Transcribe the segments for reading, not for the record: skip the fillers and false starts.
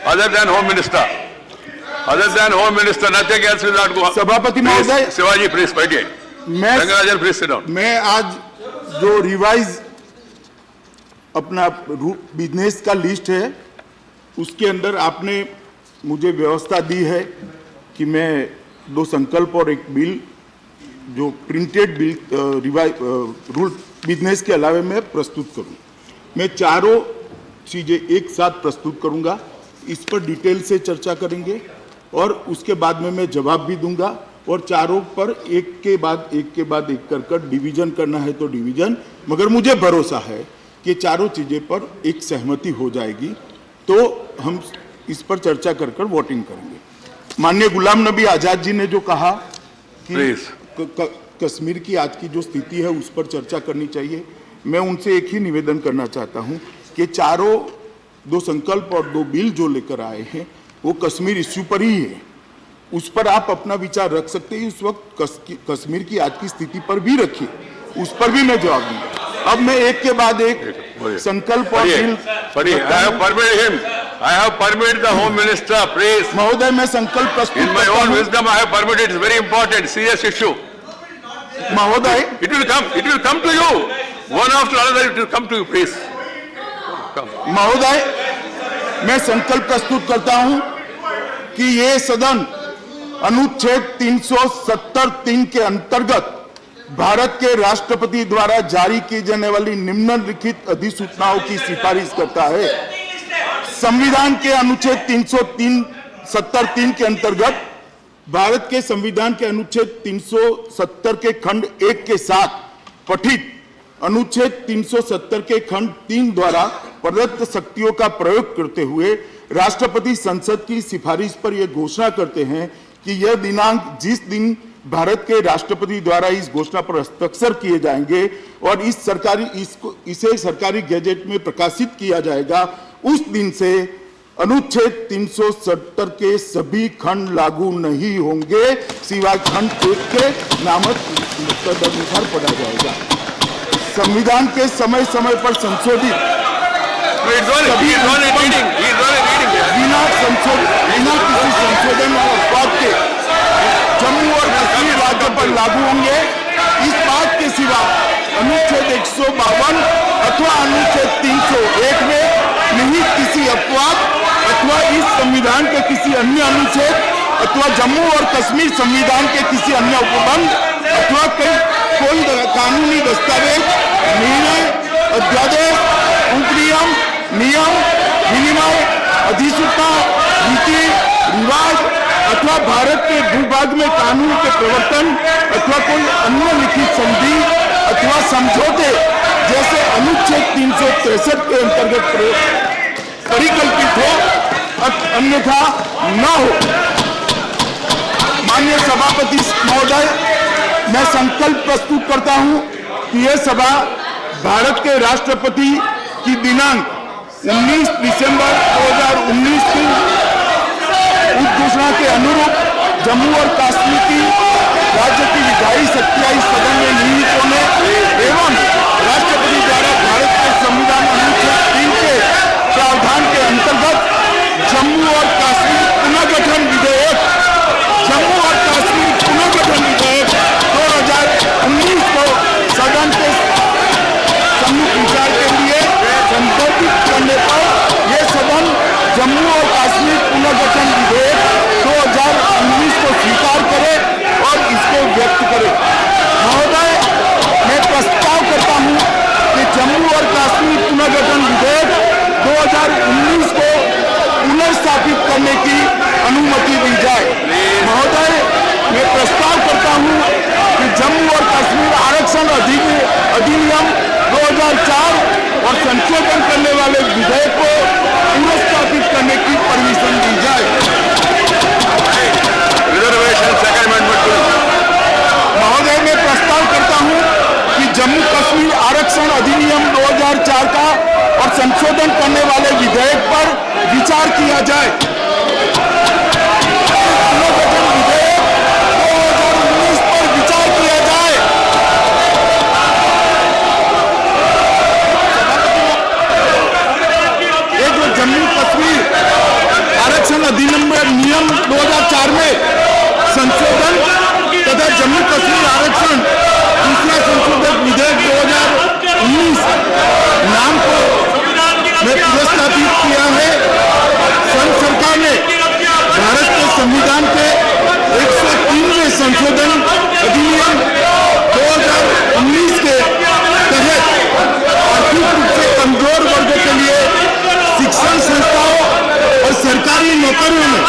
other than Home Minister. Other than Home Minister, nothing else will not go. सभापति महोदय, Shivaji, please fight it. Rangarajan, please sit down. मैं आज जो revise अपना business का लिस्ट है उसके अंदर आपने मुझे व्यवस्था दी है कि मैं 2 संकल्प और 1 बिल जो प्रिंटेड बिल रूल बिजनेस के अलावा मैं प्रस्तुत करूं। मैं चारों चीजें एक साथ प्रस्तुत करूंगा, इस पर डिटेल से चर्चा करेंगे और उसके बाद में मैं जवाब भी दूंगा और चारों पर एक के बाद एक कर डिवीजन करना है तो डिवीजन, मगर मुझे भरोसा है कि चारों चीजें पर एक सहमति हो जाएगी तो हम इस पर चर्चा कर वोटिंग करेंगे। माननीय गुलाम नबी आजाद जी ने जो कहा कि कश्मीर की आज की जो स्थिति है उस पर चर्चा करनी चाहिए, मैं उनसे एक ही निवेदन करना चाहता हूं कि चारों 2 संकल्प और 2 बिल जो लेकर आए हैं वो कश्मीर इश्यू पर ही है, उस पर आप अपना विचार रख सकते हैं। उस वक्त कश्मीर की आज की स्थिति पर भी रखिए, उस पर भी मैं जवाब दूंगा। अब मैं एक के बाद एक संकल्प और bill I have permitted the Home Minister, please. महोदय, मैं संकल्प प्रस्तुत In my own wisdom, I have permitted. It's very important, serious issue. महोदय, it will come to you. One after another, it will come to you, please. महोदय, मैं संकल्प प्रस्तुत करता हूं कि ये सदन अनुच्छेद 370(3) के अंतर्गत भारत के राष्ट्रपति द्वारा जारी की जाने वाली निम्नलिखित अधिसूचनाओं की सिफारिश करता है। संविधान के अनुच्छेद 370(3) के अंतर्गत भारत के संविधान के अनुच्छेद 370 के खंड 1 के साथ पठित अनुच्छेद 370 के खंड 3 द्वारा प्रदत्त शक्तियों का प्रयोग करते हुए राष्ट्रपति संसद की सिफारिश पर यह घोषणा करते हैं कि यह दिनांक जिस दिन भारत के राष्ट्रपति द्वारा इस घोषणा पर हस्ताक्षर किए जाएंगे और इसे सरकारी गैजेट में प्रकाशित किया जाएगा, उस दिन से अनुच्छेद 370 के सभी खंड लागू नहीं होंगे सिवाय खंड 1 के नामक तदनुसार पढ़ा जाएगा। संविधान के समय समय पर संशोधित बिना किसी संशोधन और अपवाद के जम्मू और कश्मीर राज्य पर लागू होंगे। इस बात के सिवा अनुच्छेद 152 अथवा अनुच्छेद 301 में नहीं किसी अपवाद अथवा इस संविधान के किसी अन्य अनुच्छेद अथवा जम्मू और कश्मीर संविधान के किसी अन्य उपबंध अथवा कोई कानूनी दस्तावेज, निर्णय, अध्यादेश, उपनियम, नियम, विनिमय, अधिसूचना, रीति रिवाज अथवा भारत के भूभाग में कानून के प्रवर्तन अथवा कोई अन्य लिखित संधि अथवा समझौते जैसे अनुच्छेद 363 के अंतर्गत परिकल्पित हो, अन्यथा न हो। माननीय सभापति महोदय, मैं संकल्प प्रस्तुत करता हूं कि यह सभा भारत के राष्ट्रपति की दिनांक 19 दिसंबर 2019 की उद्घोषणा के अनुरूप जम्मू और कश्मीर की राज्य की विधायी शक्तियां इस सदन में निहित होने एवं राष्ट्रपति द्वारा भारत के संविधान अनुच्छेद 3 के प्रावधान के अंतर्गत जम्मू और कश्मीर पुनर्गठन विधेयक 2019 को सदन के सम्मुख विचार के लिए संदर्भित करने पर यह सदन जम्मू और कश्मीर पुनर्गठन विधेयक 2019 को स्वीकार करे और इसको व्यक्त करे। महोदय, मैं प्रस्ताव करता हूं कि जम्मू और कश्मीर पुनर्गठन विधेयक 2019 को पुनर्स्थापित करने की अनुमति दी जाए। महोदय, मैं प्रस्ताव करता हूं कि जम्मू और कश्मीर आरक्षण अधिनियम 2004 और संशोधन करने वाले विधेयक को पुनर्स्थापित करने की परमिशन दी जाए। महोदय, मैं प्रस्ताव करता हूं कि जम्मू कश्मीर आरक्षण अधिनियम 2004 का और संशोधन करने वाले विधेयक पर विचार किया जाए। पुनर्गठन विधेयक 2019 पर विचार किया जाए। ये जो जम्मू कश्मीर अधिनियम 2004 में संशोधन तथा जम्मू कश्मीर आरक्षण दूसरा संशोधन विधेयक 2019 नाम को में पुरस्कृत किया है। संघ सरकार ने भारत के संविधान के 103वें संशोधन अधिनियम 2019 के तहत आर्थिक रूप से कमजोर वर्गों के लिए शिक्षण संस्थाओं और सरकारी नौकरियों में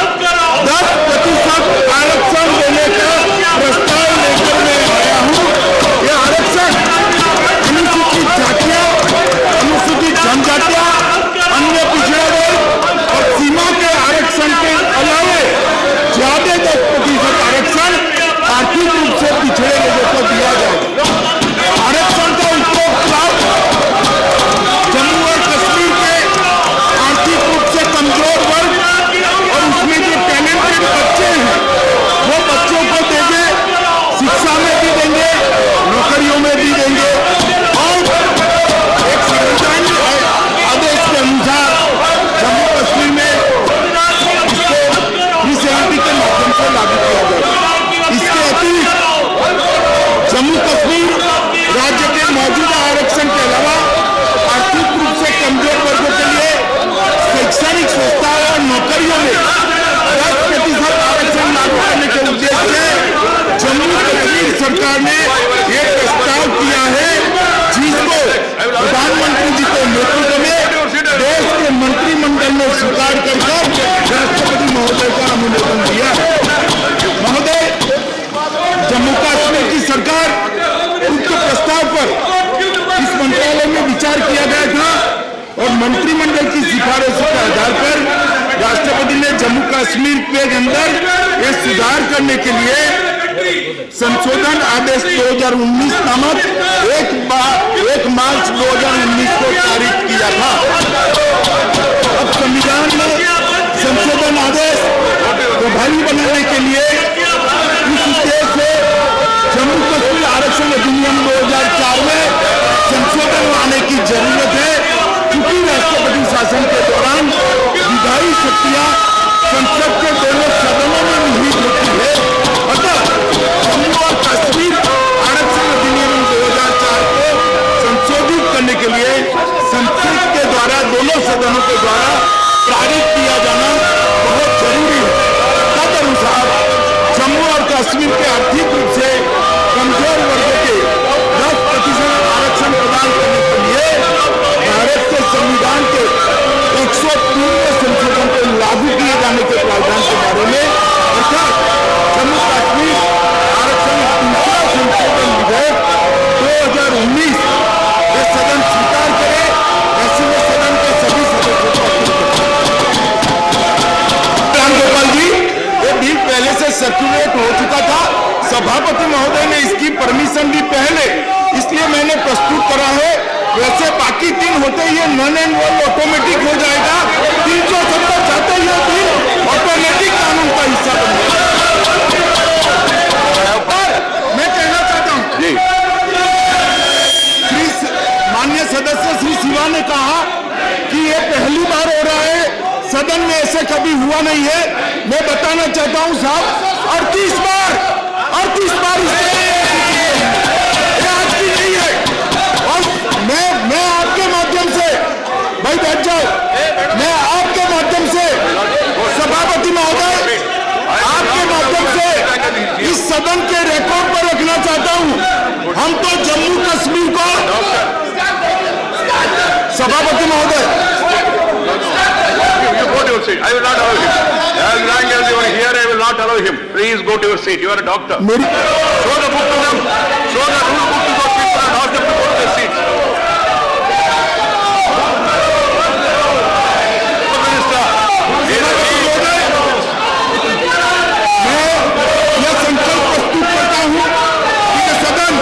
10% आरक्षण देने का प्रस्ताव लेकर मैं आया हूँ। यह आरक्षण अनुसूचित जातियां, अनुसूचित जनजातियां, अन्य पिछड़ा वर्ग और सीमा के आरक्षण के अलावा ज्यादा 10% आरक्षण आर्थिक रूप से पिछड़े लोगों को दिया जाएगा। आरक्षण का उपयोग जम्मू और कश्मीर के आर्थिक रूप से कमजोर वर्ग और उसमें जो टैलेंटेड बच्चे हैं वो बच्चों को देंगे, शिक्षा में भी देंगे, नौकरियों में भी देंगे और एक संवैधानिक आदेश के अनुसार जम्मू कश्मीर में इसको 370 के माध्यम से लागू किया जाएगा। इसके अतिरिक्त जम्मू कश्मीर राज्य के मौजूदा आरक्षण के अलावा आर्थिक रूप से कमजोर वर्गों के लिए शैक्षणिक संस्थाओं और नौकरियों में 10% आरक्षण लागू करने के उद्देश्य से जम्मू कश्मीर सरकार ने यह प्रस्ताव किया है, जिसको प्रधानमंत्री जी के नेतृत्व में देश के मंत्रिमंडल ने स्वीकार कर राष्ट्रपति महोदय का अनुमोदन दिया। महोदय, जम्मू कश्मीर की सरकार उक्त प्रस्ताव पर इस मंत्रालय में विचार किया गया था और मंत्रिमंडल की सिफारिशों के आधार पर राष्ट्रपति ने जम्मू कश्मीर के अंदर यह सुधार करने के लिए संशोधन आदेश 2019 नामक 1 मार्च 2019 को पारित किया था। अब संविधान में संशोधन आदेश प्रभावी बनाने के लिए इस उद्देश्य से जम्मू कश्मीर आरक्षण अधिनियम 2004 में संशोधन लाने की जरूरत है, क्योंकि राष्ट्रपति शासन के दौरान विधायी शक्तियां संसद के दोनों सदनों में निहित होती है। अतः जम्मू और कश्मीर आरक्षण अधिनियम 2004 को संशोधित करने के लिए संसद के द्वारा दोनों सदनों के द्वारा पारित किया जाना बहुत जरूरी है। तदनुसार जम्मू और कश्मीर के आर्थिक रूप से कमजोर वर्गों के 10% आरक्षण प्रदान करने के लिए भारत के संविधान के 103वें संशोधन को लागू किए जाने के प्रावधान के बारे में अर्थात जम्मू कश्मीर आरक्षण दूसरा संशोधन विधेयक 2019 ये सदन स्वीकार करे, ऐसे में सदन के सभी सदस्यों रामगोपाल जी, ये बिल पहले से सर्कुलेट हो चुका था। सभापति महोदय ने इसकी परमिशन भी पहले, इसलिए मैंने प्रस्तुत करा है। वैसे बाकी 3 होते ही नॉन एनरोल ऑटोमेटिक हो जाएगा। 370 चाहते ही बिल ऑटोमेटिक कानून का हिस्सा बन जाएगा। मैं कहना चाहता हूँ, माननीय सदस्य श्री शिवा ने कहा कि ये पहली बार हो रहा है, सदन में ऐसे कभी हुआ नहीं है। मैं बताना चाहता हूं साहब, 38 बार आज की नहीं है। और मैं आपके माध्यम से, भाई बैठ जाओ, मैं आपके माध्यम से सभापति महोदय, आपके माध्यम से इस सदन के रिकॉर्ड पर रखना चाहता हूं। हम तो जम्मू कश्मीर को, सभापति महोदय, go to your seat. I will not allow him. As long as you are here, I will not allow him. Please go to your seat. You are a doctor. Show the book to them. Show the rule book to those people and ask them to go to their seats. Minister, मैं यह संकल्प प्रस्तुत करता हूं कि सदन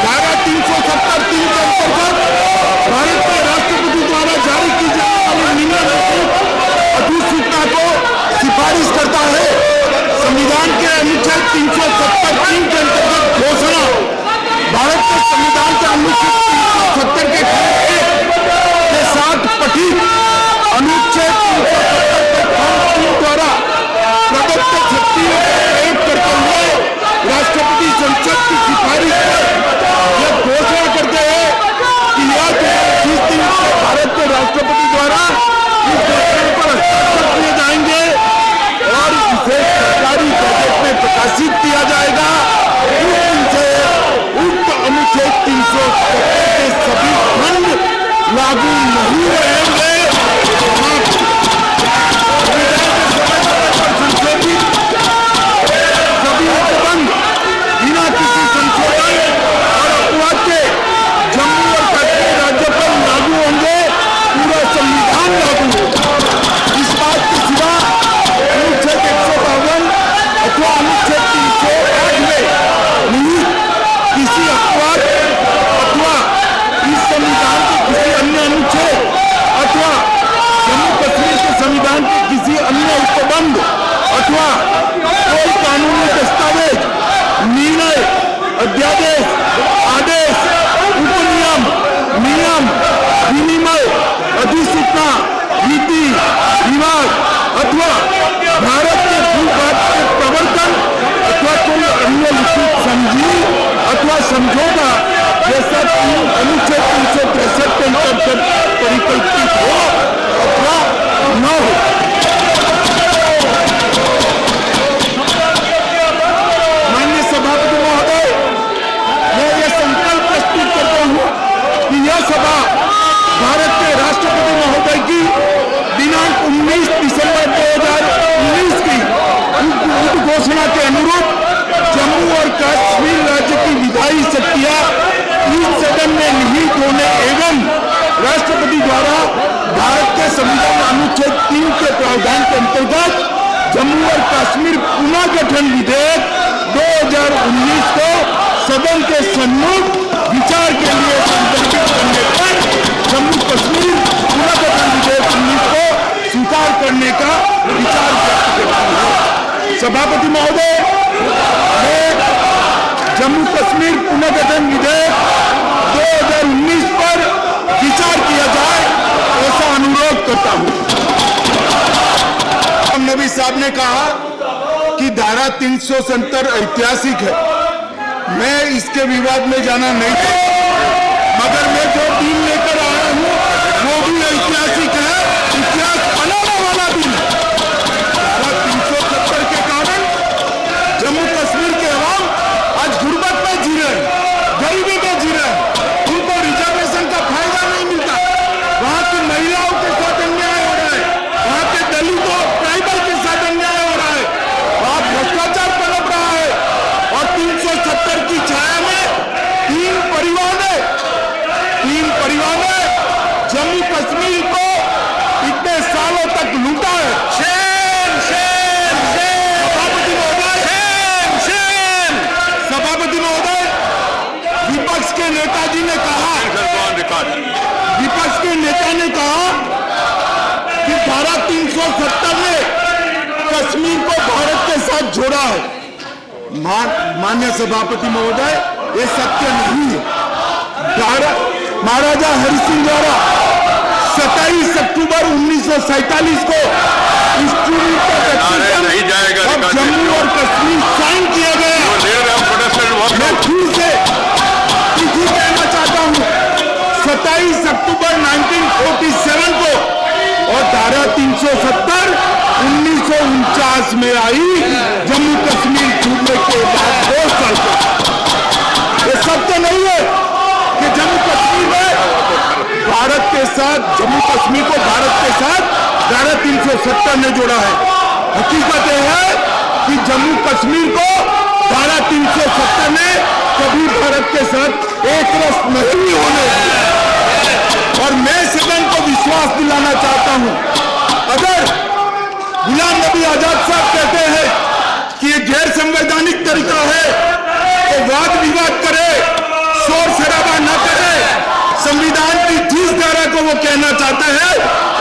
धारा 370(3) के अंतर्गत भारत के राष्ट्रपति द्वारा जारी की जाने वाली निम्नलिखित अधिसूचना को सिफारिश करता है। संविधान के अनुच्छेद 370(3) के अंतर्गत घोषणा भारत के संविधान के अनुच्छेद 370 के खंड 1 के साथ पठित अनुच्छेद 370 के खंड 3 द्वारा विवाद अथवा भारत के भूभाग के प्रवर्तन अथवा कोई अन्य लिखित संधि अथवा समझौता जैसा अनुच्छेद 363 के अंतर्गत परिकल्पित हो अथवा न हो। माननीय सभापति महोदय, मैं ये संकल्प प्रस्तुत करता हूँ कि यह सभा भारत के राष्ट्रपति महोदय की दिनांक 19 दिसंबर 2019 की उद्घोषणा के अनुरूप जम्मू और कश्मीर राज्य की विधायी शक्तियां इस सदन में निहित होने एवं राष्ट्रपति द्वारा भारत के संविधान अनुच्छेद 3 के प्रावधान के अंतर्गत जम्मू और कश्मीर पुनर्गठन विधेयक 2019 को सदन के सम्मुख विचार के लिए संदर्भित करने पर जम्मू कश्मीर पुनर्गठन विधेयक 19 को स्वीकार करने का विचार व्यक्त करता हूं। सभापति महोदय, मैं जम्मू कश्मीर पुनर्गठन विधेयक 2019 पर विचार किया जाए ऐसा अनुरोध करता हूं। नबी साहब ने कहा कि धारा 370 ऐतिहासिक है। मैं इसके विवाद में जाना नहीं चाहता, मगर मैं जो दिन लेकर आया हूं वो भी ऐतिहासिक है, इतिहास बनाने वाला दिन है। धारा 370 के कारण जम्मू कश्मीर के अवाम आज गुर्बत में जी रहे हैं, गरीबी में जी रहे हैं, उनको रिजर्वेशन का फायदा नहीं मिलता, वहां की महिलाओं के साथ अन्याय हो रहा है, वहां के दलितों ट्राइबल के साथ अन्याय हो रहा है, वहां भ्रष्टाचार पनप रहा है और 370 की छाया में तीन परिवार ने जम्मू कश्मीर को इतने सालों तक लूटा है। सभापति महोदय, विपक्ष के नेताजी ने कहा, विपक्ष के नेता ने कहा कि धारा 370 ने कश्मीर को भारत के साथ जोड़ा है। माननीय सभापति महोदय, ये सत्य नहीं है। महाराजा हरि सिंह द्वारा 27 अक्टूबर 1947 को अब जम्मू और कश्मीर साइन किया गया। मैं फिर से तिथि कहना चाहता हूँ, 27 अक्टूबर 1947 को, और धारा 370 1949 में आई। जम्मू कश्मीर छूटने के बाद 2 साल तक ये सत्य नहीं है कि जम्मू कश्मीर में भारत के साथ, जम्मू कश्मीर को भारत के साथ धारा 370 ने जोड़ा है। हकीकत यह है कि जम्मू कश्मीर को धारा 370 ने कभी भारत के साथ एक रस नहीं होने दिया। और मैं सदन को विश्वास दिलाना चाहता हूं, अगर गुलाम नबी आजाद साहब कहते हैं कि ये गैर संवैधानिक तरीका है, तो वाद विवाद करे, शोर शराबा न करे, संविधान की जिस धारा को वो कहना चाहते हैं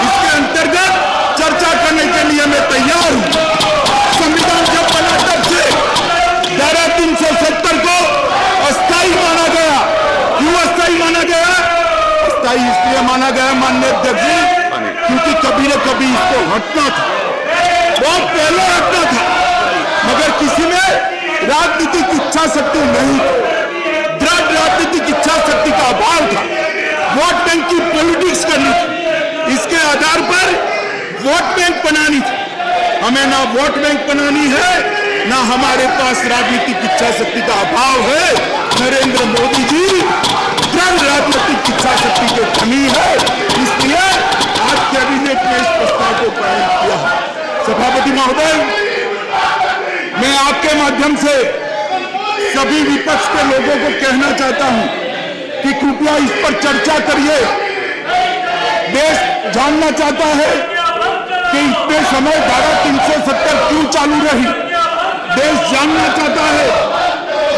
इसके अंतर्गत चर्चा करने के लिए मैं तैयार हूं। संविधान जब बना तब से धारा 370 को अस्थायी माना गया। क्यों अस्थायी माना गया? अस्थायी इसलिए माना गया माननीय अध्यक्ष जी, क्योंकि कभी न कभी इसको हटना था, बहुत पहले हटना था, मगर किसी में राजनीतिक इच्छा शक्ति नहीं थी, दृढ़ राजनीतिक इच्छा शक्ति का अभाव था, वोट बैंक की पॉलिटिक्स करनी थी, इसके आधार पर वोट बैंक बनानी थी। हमें ना वोट बैंक बनानी है, ना हमारे पास राजनीतिक इच्छा शक्ति का अभाव है। नरेंद्र मोदी जी दृढ़ राजनीतिक इच्छा शक्ति की कमी है, इसलिए आज कैबिनेट ने इस प्रस्ताव को पारित किया है। सभापति महोदय, मैं आपके माध्यम से सभी विपक्ष के लोगों को कहना चाहता हूं कि कृपया इस पर चर्चा करिए। देश जानना चाहता है कि इतने समय धारा 370 क्यों चालू रही। देश जानना चाहता है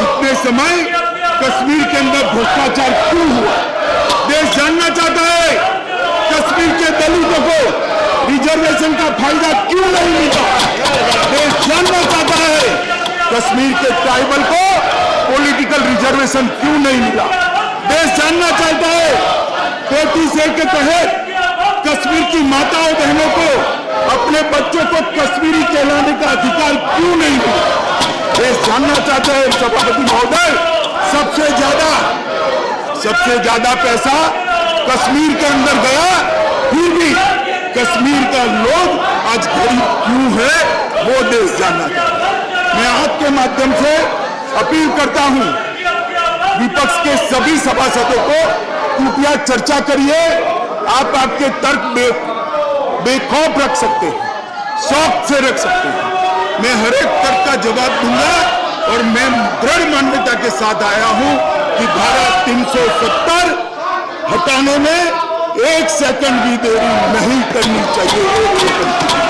इतने समय कश्मीर के अंदर भ्रष्टाचार क्यों हुआ। देश जानना चाहता है कश्मीर के दलितों को रिजर्वेशन का फायदा क्यों नहीं मिला। देश जानना चाहता है कश्मीर के ट्राइबल को पॉलिटिकल रिजर्वेशन क्यों नहीं मिला। देश जानना चाहता है 33A के तहत कश्मीर की माताओं बहनों को को कश्मीरी कहलाने का अधिकार क्यों नहीं मिला? देश जानना चाहते हैं सभापति महोदय। सबसे ज्यादा पैसा कश्मीर के अंदर गया, फिर भी कश्मीर का लोग आज गरीब क्यों है वो देश जानना चाहता है। मैं आपके माध्यम से अपील करता हूं विपक्ष के सभी सभासदों को, कृपया चर्चा करिए। आप आपके तर्क बेखौफ रख सकते हैं, शौक से रख सकते हैं। मैं हर एक तर्क का जवाब दूंगा और मैं दृढ़ मान्यता के साथ आया हूं कि धारा 370 हटाने में 1 सेकंड भी देरी नहीं करनी चाहिए। 1 सेकंड